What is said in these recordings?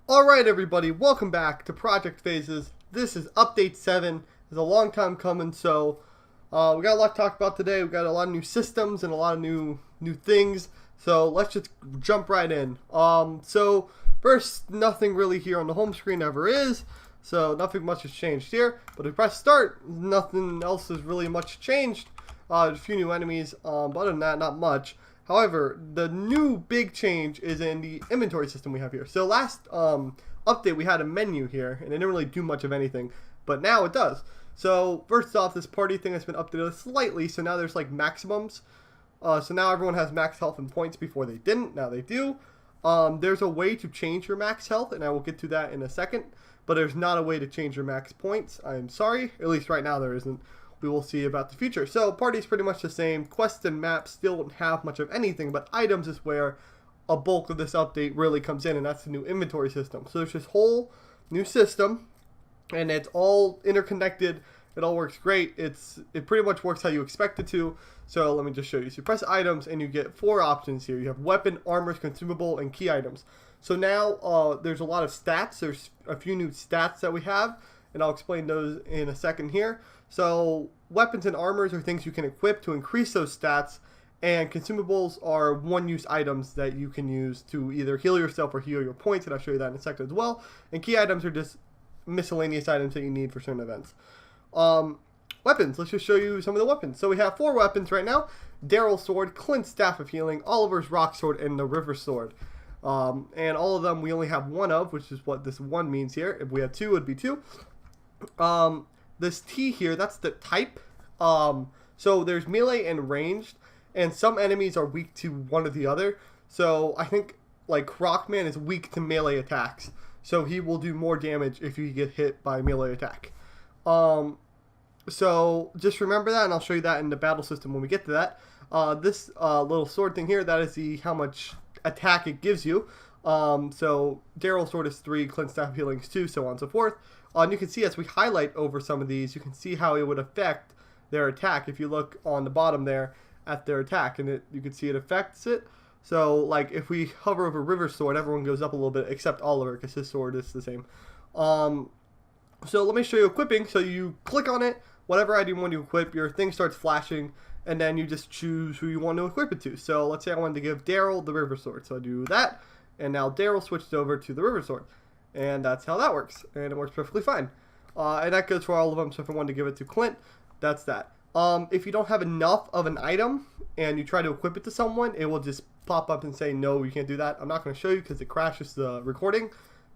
Alright everybody, welcome back to Project Phases. This is Update 7. It's a long time coming, so we got a lot to talk about today. We got a lot of new systems and a lot of new things. So let's just jump right in. So first, nothing really here on the home screen ever is. So nothing much has changed here. But if we press start, nothing else has really much changed. A few new enemies, but other than that, not much. However, the new big change is in the inventory system we have here. So last update we had a menu here, and it didn't really do much of anything, but now it does. So first off, this party thing has been updated slightly, so now there's like maximums. So now everyone has max health and points. Before they didn't, now they do. There's a way to change your max health, and I will get to that in a second, but there's not a way to change your max points. I'm sorry, at least right now there isn't. We will see about the future. So party's pretty much the same. Quests and maps still don't have much of anything, but items is where a bulk of this update really comes in, and that's the new inventory system. So there's this whole new system, and it's all interconnected. It all works great. It pretty much works how you expect it to. So let me just show you. So you press items, and you get 4 options here. You have weapon, armor, consumable, and key items. So now there's a lot of stats. There's a few new stats that we have, and I'll explain those in a second here. So weapons and armors are things you can equip to increase those stats, and consumables are one-use items that you can use to either heal yourself or heal your points, and I'll show you that in a second as well. And key items are just miscellaneous items that you need for certain events. Weapons, let's just show you some of the weapons. So we have 4 weapons right now: Daryl's sword, Clint's staff of healing, Oliver's rock sword, and the river sword. And all of them we only have 1 of, which is what this 1 means here. If we had 2, it would be 2. This T here, that's the type. So there's melee and ranged, and some enemies are weak to one or the other. So I think like Rockman is weak to melee attacks, so he will do more damage if you get hit by melee attack. So just remember that, and I'll show you that in the battle system when we get to that. This little sword thing here, that is how much attack it gives you. So Daryl's sword is 3, Clint's staff of healing is 2, so on and so forth. And you can see as we highlight over some of these, you can see how it would affect their attack. If you look on the bottom there at their attack, and you can see it affects it. So like if we hover over River's sword, everyone goes up a little bit except Oliver, because his sword is the same. So let me show you equipping. So you click on it, whatever item you want to equip, your thing starts flashing, and then you just choose who you want to equip it to. So let's say I wanted to give Daryl the river sword, so I do that, and now Daryl switched over to the river sword. And that's how that works, and it works perfectly fine. And that goes for all of them, so if I wanted to give it to Clint, that's that. If you don't have enough of an item, and you try to equip it to someone, it will just pop up and say, no, you can't do that. I'm not going to show you because it crashes the recording.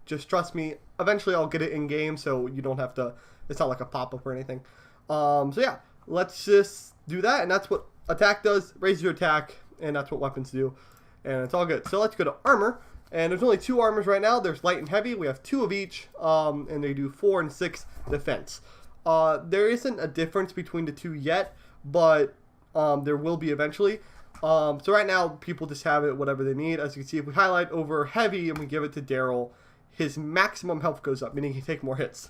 Just trust me, eventually I'll get it in-game, so you don't have to, it's not like a pop-up or anything. So yeah, let's just do that, and that's what attack does, raises your attack, and that's what weapons do, and it's all good. So let's go to armor. And there's only 2 armors right now. There's light and heavy. We have 2 of each, and they do 4 and 6 defense. There isn't a difference between the 2 yet, but there will be eventually. So right now, people just have it whatever they need. As you can see, if we highlight over heavy and we give it to Daryl, his maximum health goes up, meaning he can take more hits.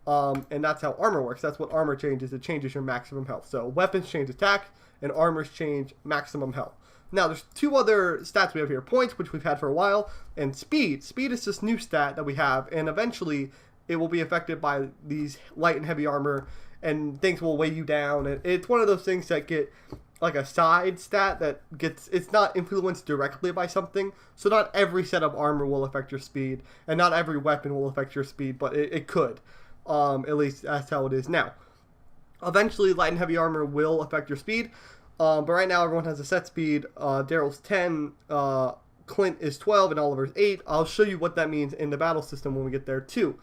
And that's how armor works. That's what armor changes. It changes your maximum health. So weapons change attack, and armors change maximum health. Now, there's 2 other stats we have here. Points, which we've had for a while, and speed. Speed is this new stat that we have, and eventually it will be affected by these light and heavy armor, and things will weigh you down. And it's one of those things that get like a side stat that gets, it's not influenced directly by something, so not every set of armor will affect your speed, and not every weapon will affect your speed, but it could. At least that's how it is now. Eventually, light and heavy armor will affect your speed. But right now everyone has a set speed. Daryl's 10, Clint is 12, and Oliver's 8. I'll show you what that means in the battle system when we get there too.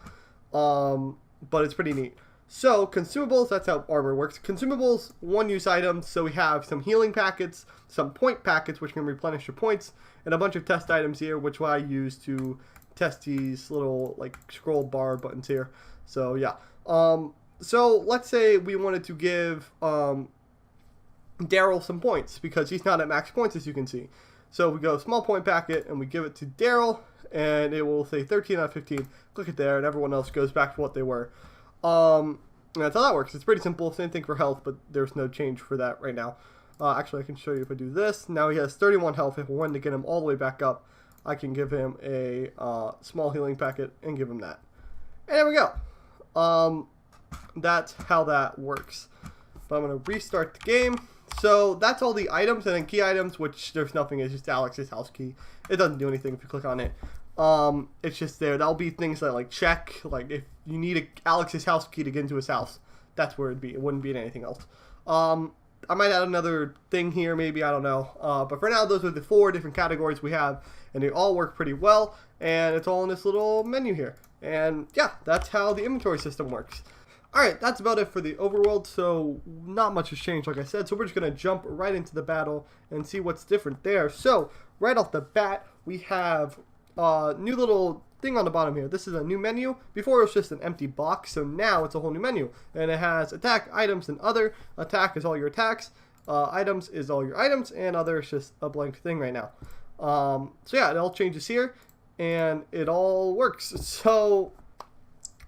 But it's pretty neat. So consumables, that's how armor works. Consumables, one-use items. So we have some healing packets, some point packets which can replenish your points, and a bunch of test items here which I use to test these little like scroll bar buttons here. So yeah. So let's say we wanted to give Daryl some points because he's not at max points, as you can see. So we go small point packet and we give it to Daryl, and it will say 13 out of 15. Click it there, and everyone else goes back to what they were. And that's how that works. It's pretty simple. Same thing for health, but there's no change for that right now. Actually, I can show you if I do this. Now he has 31 health. If we wanted to get him all the way back up, I can give him a small healing packet and give him that. And there we go. That's how that works. But I'm going to restart the game. So that's all the items, and then key items, which there's nothing, it's just Alex's house key. It doesn't do anything if you click on it. It's just there. That'll be things that like check, like if you need Alex's house key to get into his house, that's where it'd be. It wouldn't be in anything else. I might add another thing here, maybe, I don't know. But for now, those are the 4 different categories we have, and they all work pretty well, and it's all in this little menu here. And yeah, that's how the inventory system works. Alright, that's about it for the overworld, so not much has changed, like I said, so we're just going to jump right into the battle and see what's different there. So, right off the bat, we have a new little thing on the bottom here. This is a new menu. Before it was just an empty box, so now it's a whole new menu. And it has attack, items, and other. Attack is all your attacks, items is all your items, and other is just a blank thing right now. So yeah, it all changes here, and it all works. So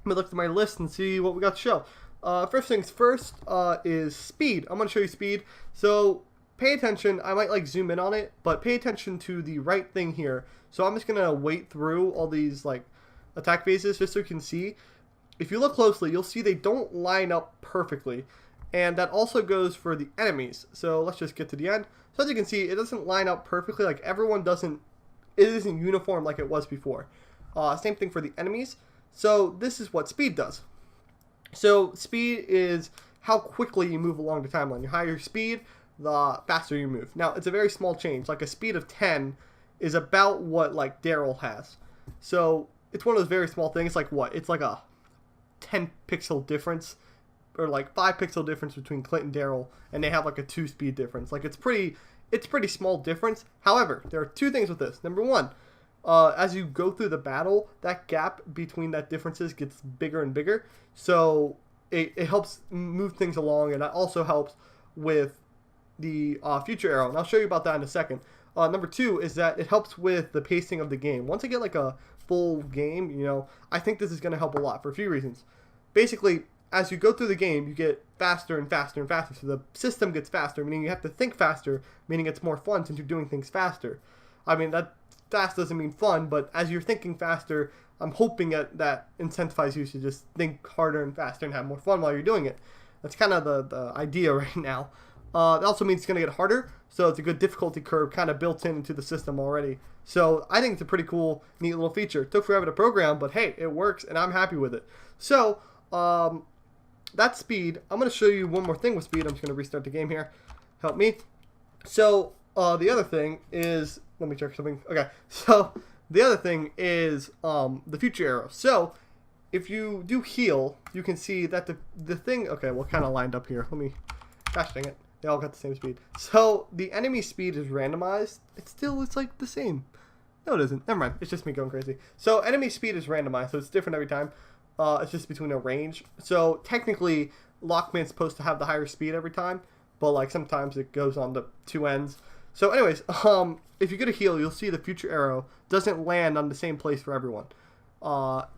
I'm going to look at my list and see what we got to show. First things first is speed. I'm going to show you speed. So pay attention. I might like zoom in on it, but pay attention to the right thing here. So I'm just going to wait through all these like attack phases just so you can see. If you look closely, you'll see they don't line up perfectly. And that also goes for the enemies. So let's just get to the end. So as you can see, it doesn't line up perfectly. Like everyone doesn't, it isn't uniform like it was before. Same thing for the enemies. So this is what speed does. So speed is how quickly you move along the timeline. The higher your speed, the faster you move. Now it's a very small change. Like a speed of 10 is about what like Daryl has. So it's one of those very small things. Like what? It's like a 10 pixel difference, or like 5 pixel difference between Clint and Daryl, and they have like a 2 speed difference. Like it's pretty small difference. However, there are 2 things with this. Number 1. As you go through the battle, that gap between that differences gets bigger and bigger. So it helps move things along, and that also helps with the future arrow. And I'll show you about that in a second. Number 2 is that it helps with the pacing of the game. Once I get like a full game, you know, I think this is going to help a lot for a few reasons. Basically, as you go through the game, you get faster and faster and faster. So the system gets faster, meaning you have to think faster, meaning it's more fun since you're doing things faster. I mean, that fast doesn't mean fun, but as you're thinking faster, I'm hoping that incentivizes you to just think harder and faster and have more fun while you're doing it. That's kind of the idea right now. It also means it's going to get harder, so it's a good difficulty curve kind of built into the system already. So I think it's a pretty cool, neat little feature. It took forever to program, but hey, it works, and I'm happy with it. So that's speed. I'm going to show you one more thing with speed. I'm just going to restart the game here. Help me. So the other thing is, let me check something. Okay, so the other thing is the future arrow. So if you do heal, you can see that the thing, okay, well, kind of lined up here. Let me, gosh dang it. They all got the same speed. So the enemy speed is randomized. It's like the same. No, it isn't. Never mind. It's just me going crazy. So enemy speed is randomized, so it's different every time. It's just between a range. So technically, Lockman's supposed to have the higher speed every time, but like sometimes it goes on the 2 ends. So anyways, if you get a heal, you'll see the future arrow doesn't land on the same place for everyone.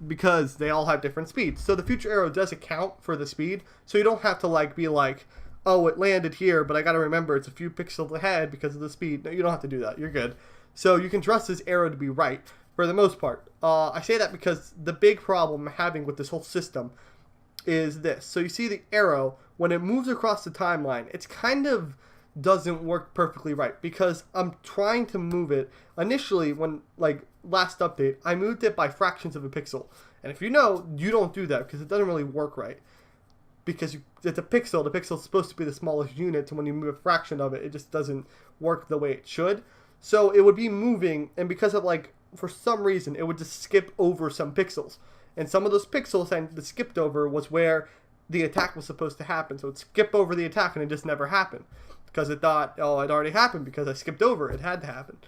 Because they all have different speeds. So the future arrow does account for the speed, so you don't have to like be like, oh, it landed here, but I gotta remember it's a few pixels ahead because of the speed. No, you don't have to do that. You're good. So you can trust this arrow to be right for the most part. I say that because the big problem I'm having with this whole system is this. So you see the arrow, when it moves across the timeline, it's kind of doesn't work perfectly right because I'm trying to move it. Initially, when like last update, I moved it by fractions of a pixel. And if you know, you don't do that because it doesn't really work right. Because it's a pixel, the pixel is supposed to be the smallest unit, and when you move a fraction of it, it just doesn't work the way it should. So it would be moving, and because of like, for some reason, it would just skip over some pixels. And some of those pixels that skipped over was where the attack was supposed to happen. So it skipped over the attack, and it just never happened. Because it thought, oh, it already happened because I skipped over it. It had to happen.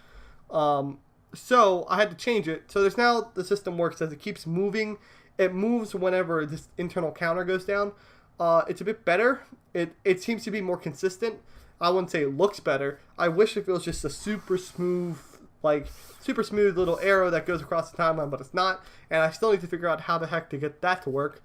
So I had to change it. So there's now, the system works as it keeps moving. It moves whenever this internal counter goes down. It's a bit better. It seems to be more consistent. I wouldn't say it looks better. I wish it was just a super smooth little arrow that goes across the timeline, but it's not. And I still need to figure out how the heck to get that to work.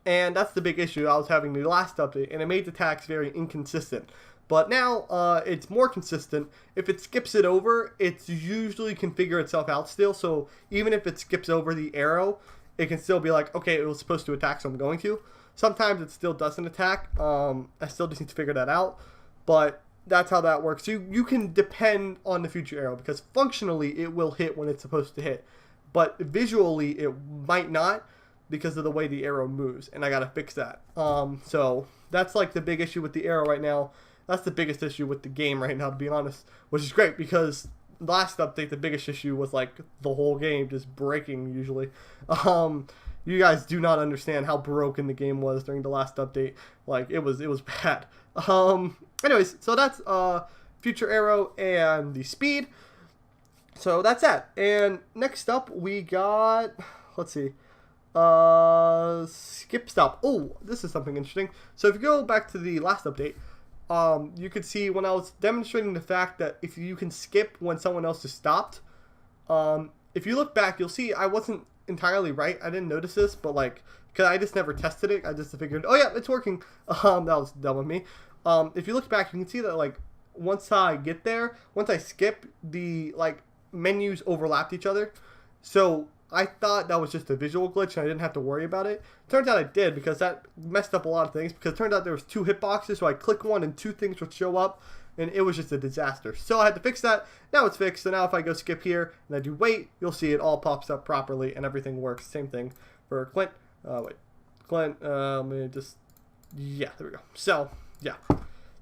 And that's the big issue I was having the last update, and it made the attacks very inconsistent. But now it's more consistent. If it skips it over, it's usually configure itself out still. So even if it skips over the arrow, it can still be like, okay, it was supposed to attack, so I'm going to. Sometimes it still doesn't attack. I still just need to figure that out. But that's how that works. You can depend on the future arrow because functionally it will hit when it's supposed to hit. But visually it might not because of the way the arrow moves. And I got to fix that. So that's like the big issue with the arrow right now. That's the biggest issue with the game right now, to be honest. Which is great because last update, the biggest issue was like the whole game just breaking usually. You guys do not understand how broken the game was during the last update. Like it was bad. Anyways, so that's future arrow and the speed. So that's that. And next up we got, let's see, skip stop. Oh, this is something interesting. So if you go back to the last update, you could see when I was demonstrating the fact that if you can skip when someone else is stopped, if you look back, you'll see I wasn't entirely right. I didn't notice this, but like, because I just never tested it. I just figured, oh yeah, it's working. That was dumb of me. If you look back, you can see that like once I get there, once I skip, the like menus overlapped each other. So I thought that was just a visual glitch and I didn't have to worry about it. Turns out I did because that messed up a lot of things because it turned out there was 2 hitboxes, so I click one and 2 things would show up and it was just a disaster. So I had to fix that. Now it's fixed. So now if I go skip here and I do wait, you'll see it all pops up properly and everything works. Same thing for Clint. Clint, let me just, yeah, there we go. So yeah,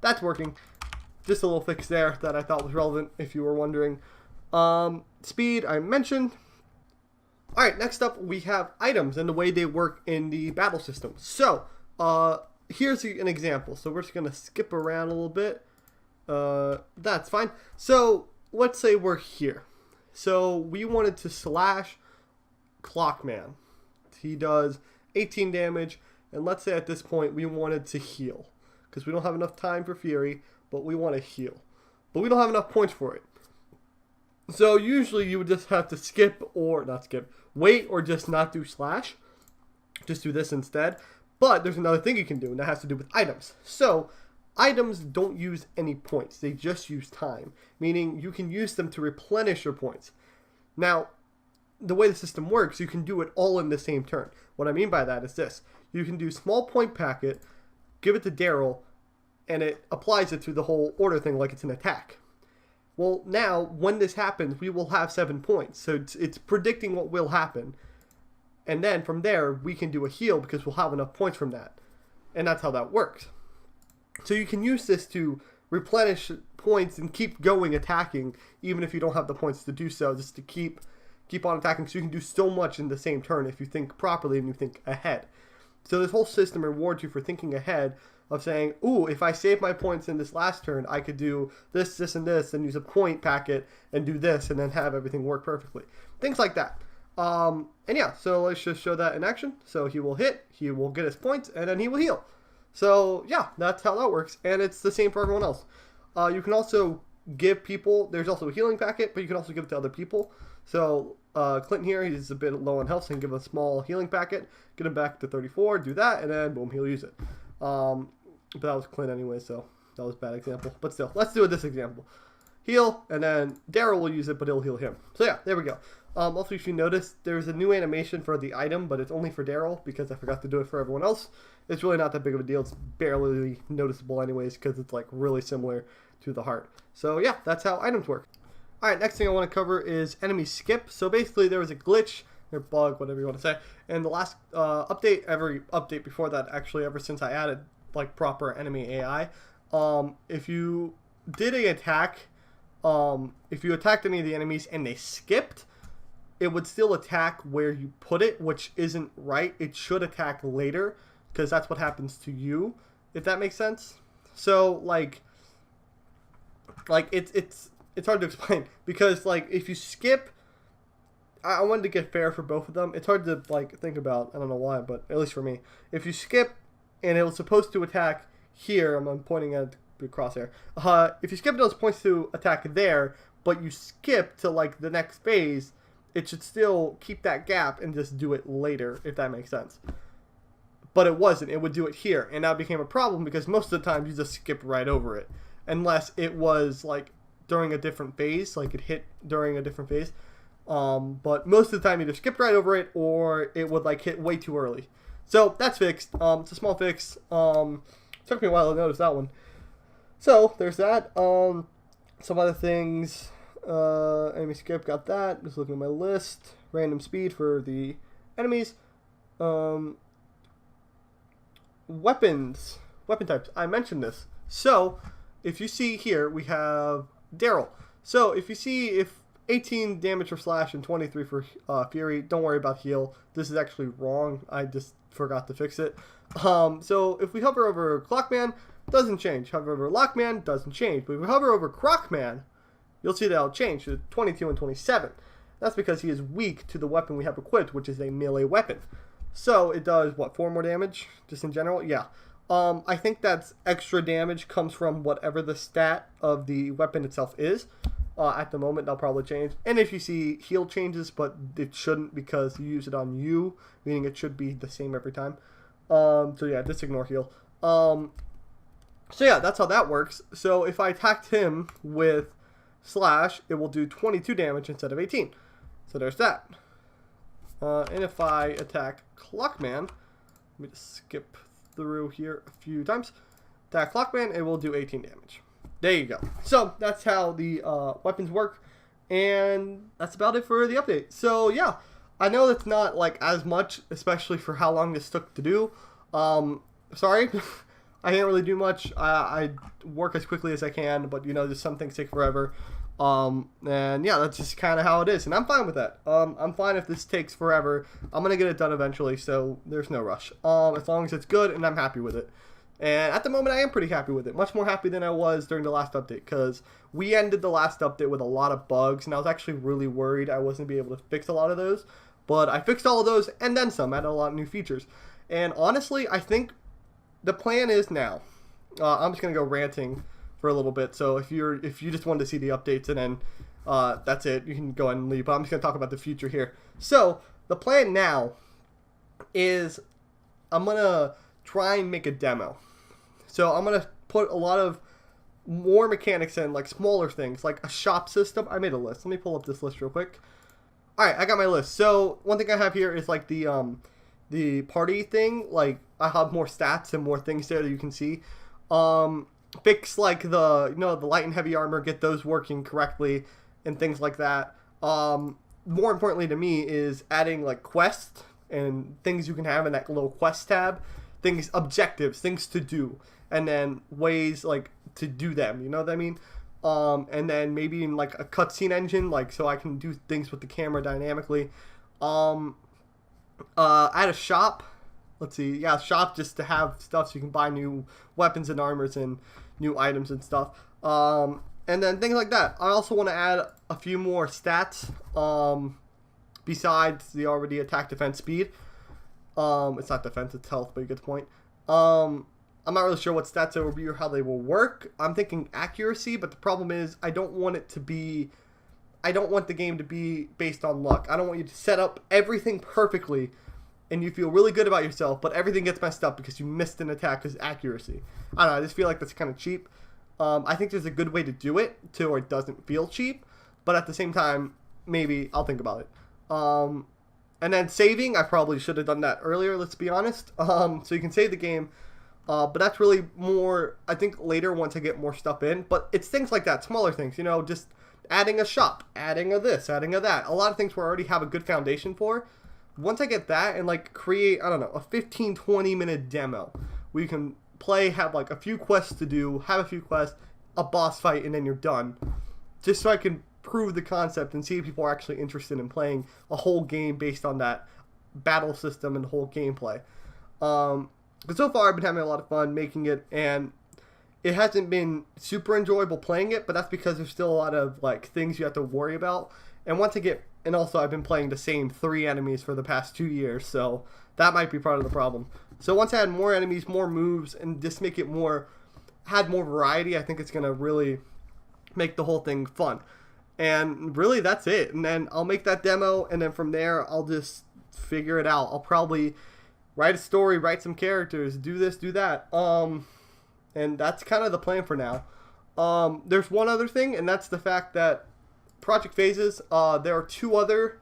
that's working. Just a little fix there that I thought was relevant if you were wondering. Speed I mentioned. Alright, next up we have items and the way they work in the battle system. So, here's an example. So we're just going to skip around a little bit. That's fine. So, let's say we're here. So, we wanted to slash Clockman. He does 18 damage. And let's say at this point we wanted to heal. Because we don't have enough time for Fury, but we want to heal. But we don't have enough points for it. So usually you would just have to skip or not skip, wait or just not do slash. Just do this instead. But there's another thing you can do and that has to do with items. So items don't use any points. They just use time, meaning you can use them to replenish your points. Now, the way the system works, you can do it all in the same turn. What I mean by that is this. You can do small point packet, give it to Daryl, and it applies it to the whole order thing like it's an attack. Well, now, when this happens, we will have 7 points. So it's predicting what will happen. And then from there, we can do a heal because we'll have enough points from that. And that's how that works. So you can use this to replenish points and keep going attacking, even if you don't have the points to do so, just to keep on attacking. So you can do so much in the same turn if you think properly and you think ahead. So this whole system rewards you for thinking ahead, of saying, ooh, if I save my points in this last turn, I could do this, this, and this, and use a point packet, and do this, and then have everything work perfectly. Things like that. And yeah, so let's just show that in action. So he will hit, he will get his points, and then he will heal. So yeah, that's how that works, and it's the same for everyone else. You can also give people, there's also a healing packet, but you can also give it to other people. So Clinton here, he's a bit low on health, so you can give a small healing packet, get him back to 34, do that, and then boom, he'll use it. But that was Clint anyway, so that was a bad example. But still, let's do this example. Heal, and then Daryl will use it, but it'll heal him. So yeah, there we go. Also, if you notice, there's a new animation for the item, but it's only for Daryl because I forgot to do it for everyone else. It's really not that big of a deal. It's barely noticeable anyways because it's like really similar to the heart. So yeah, that's how items work. Alright, next thing I want to cover is enemy skip. So basically there was a glitch, or bug, whatever you want to say, and the last update, every update before that actually, ever since I added like proper enemy AI, if you did an attack, if you attacked any of the enemies and they skipped, it would still attack where you put it, which isn't right. It should attack later because that's what happens to you, if that makes sense. So like it's hard to explain because like if you skip, I wanted to get fair for both of them. It's hard to like think about. I don't know why, but at least for me, if you skip and it was supposed to attack here, I'm pointing at the crosshair. If you skip those points to attack there, but you skip to like the next phase, it should still keep that gap and just do it later, if that makes sense. But it wasn't. It would do it here, and that became a problem because most of the time you just skip right over it. unless it was like during a different phase, like it hit during a different phase. But most of the time either skipped right over it or it would like hit way too early. So that's fixed. It's a small fix. Took me a while to notice that one. So there's that. Some other things. Enemy skip, got that. Just looking at my list. Random speed for the enemies. Weapons. Weapon types. I mentioned this. So if you see here, we have Daryl. So if you see if 18 damage for slash and 23 for fury, don't worry about heal. This is actually wrong. I just forgot to fix it. So if we hover over Clockman, doesn't change. Hover over Lockman, doesn't change. But if we hover over Crocman, you'll see that it'll change to 22 and 27. That's because he is weak to the weapon we have equipped, which is a melee weapon. So it does, what, 4 more damage, just in general? Yeah. I think that's extra damage comes from whatever the stat of the weapon itself is. At the moment, they'll probably change. And if you see heal changes, but it shouldn't because you use it on you, meaning it should be the same every time. So yeah, just ignore heal. So yeah, that's how that works. So if I attacked him with slash, it will do 22 damage instead of 18. So there's that. And if I attack Clockman, let me just skip through here a few times. Attack Clockman, it will do 18 damage. There you go. So that's how the weapons work, and that's about it for the update. So yeah, I know that's not like as much, especially for how long this took to do. Sorry, I didn't really do much. I work as quickly as I can, but you know, just some things take forever. And yeah, that's just kind of how it is, and I'm fine with that. I'm fine if this takes forever. I'm gonna get it done eventually, so there's no rush. As long as it's good and I'm happy with it. And at the moment, I am pretty happy with it. Much more happy than I was during the last update, because we ended the last update with a lot of bugs, and I was actually really worried I wasn't going to be able to fix a lot of those. But I fixed all of those, and then some. Added a lot of new features. And honestly, I think the plan is now. I'm just going to go ranting for a little bit. So if you just wanted to see the updates, and then that's it, you can go ahead and leave. But I'm just going to talk about the future here. So the plan now is I'm going to try and make a demo. So I'm going to put a lot of more mechanics in, like smaller things, like a shop system. I made a list. Let me pull up this list real quick. Alright, I got my list. So one thing I have here is like the party thing. Like I have more stats and more things there that you can see. Fix like the light and heavy armor, get those working correctly and things like that. More importantly to me is adding like quests and things you can have in that little quest tab. Things, objectives, things to do. And then ways like to do them, you know what I mean? And then maybe in like a cutscene engine, like so I can do things with the camera dynamically. Add a shop. Let's see, yeah, shop just to have stuff so you can buy new weapons and armors and new items and stuff. And then things like that. I also want to add a few more stats besides the already attack, defense, speed. It's not defense, it's health, but you get the point. I'm not really sure what stats they will be or how they will work. I'm thinking accuracy, but the problem is I don't want the game to be based on luck. I don't want you to set up everything perfectly and you feel really good about yourself, but everything gets messed up because you missed an attack because accuracy. I don't know, I just feel like that's kind of cheap. I think there's a good way to do it where it doesn't feel cheap, but at the same time, maybe I'll think about it. And then saving, I probably should have done that earlier, let's be honest. So you can save the game. But that's really more, I think, later once I get more stuff in. But it's things like that, smaller things, you know, just adding a shop, adding a this, adding a that. A lot of things we already have a good foundation for. Once I get that and, like, create, I don't know, a 15, 20-minute demo where you can play, have, like, a few quests to do, have a few quests, a boss fight, and then you're done. Just so I can prove the concept and see if people are actually interested in playing a whole game based on that battle system and the whole gameplay. But so far, I've been having a lot of fun making it, and it hasn't been super enjoyable playing it, but that's because there's still a lot of, like, things you have to worry about. And once I get, and also I've been playing the same 3 enemies for the past 2 years, so that might be part of the problem. So once I add more enemies, more moves, and just make it had more variety, I think it's going to really make the whole thing fun. And really, that's it. And then I'll make that demo, and then from there, I'll just figure it out. I'll probably write a story, write some characters, do this, do that. And that's kind of the plan for now. There's one other thing, and that's the fact that Project Phases, there are 2 other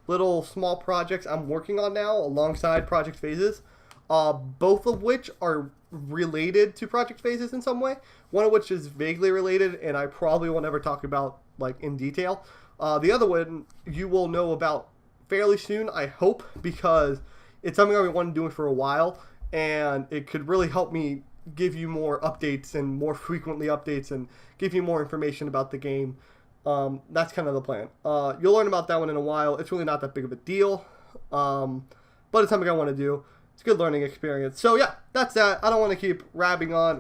little small projects I'm working on now alongside Project Phases, both of which are related to Project Phases in some way. One of which is vaguely related, and I probably won't ever talk about like in detail. The other one you will know about fairly soon, I hope, because it's something I've been wanting to do for a while, and it could really help me give you more updates and more frequently updates and give you more information about the game. That's kind of the plan. You'll learn about that one in a while. It's really not that big of a deal, but it's something I want to do. It's a good learning experience. So yeah, that's that. I don't want to keep rambling on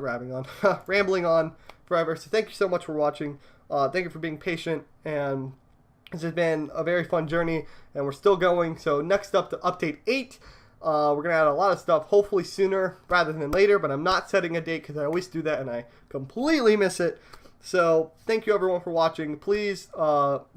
forever. So thank you so much for watching. Thank you for being patient, and this has been a very fun journey, and we're still going. So next up to update 8. We're going to add a lot of stuff, hopefully sooner rather than later, but I'm not setting a date because I always do that and I completely miss it. So thank you everyone for watching. Please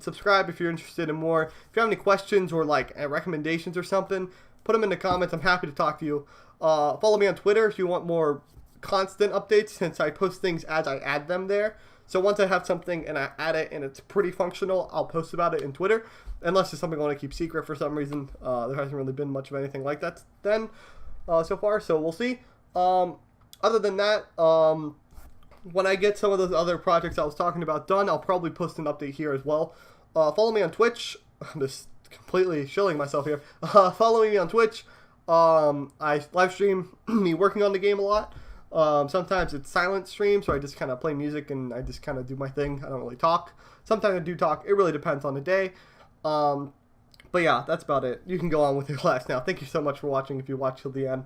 subscribe if you're interested in more. If you have any questions or like recommendations or something, put them in the comments. I'm happy to talk to you. Follow me on Twitter if you want more constant updates, since I post things as I add them there. So once I have something and I add it and it's pretty functional, I'll post about it in Twitter. Unless it's something I want to keep secret for some reason. There hasn't really been much of anything like that then so far, so we'll see. Other than that, when I get some of those other projects I was talking about done, I'll probably post an update here as well. Follow me on Twitch. I'm just completely shilling myself here. Follow me on Twitch. I live stream me working on the game a lot. Sometimes it's silent stream, so I just kind of play music and I just kind of do my thing. I don't really talk. Sometimes I do talk. It really depends on the day. But yeah, that's about it. You can go on with your class now. Thank you so much for watching. If you watched till the end,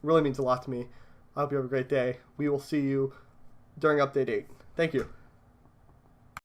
really means a lot to me. I hope you have a great day. We will see you during update 8. Thank you.